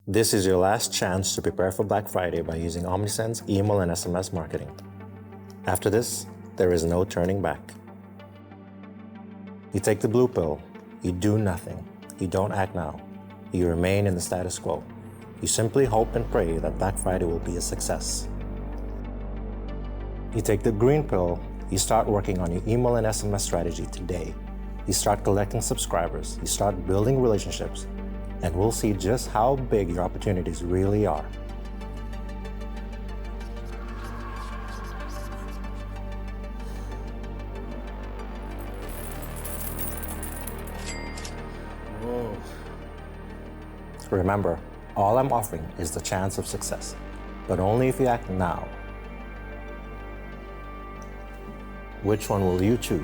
This is your last chance to prepare for Black Friday by using Omnisend's email and SMS marketing. After this, there is no turning back. You take the blue pill, you do nothing, you don't act now, you remain in the status quo. You simply hope and pray that Black Friday will be a success. You take the green pill, you start working on your email and SMS strategy today. You start collecting subscribers, you start building relationships, and we'll see just how big your opportunities really are. Whoa. Remember, all I'm offering is the chance of success, but only if you act now. Which one will you choose?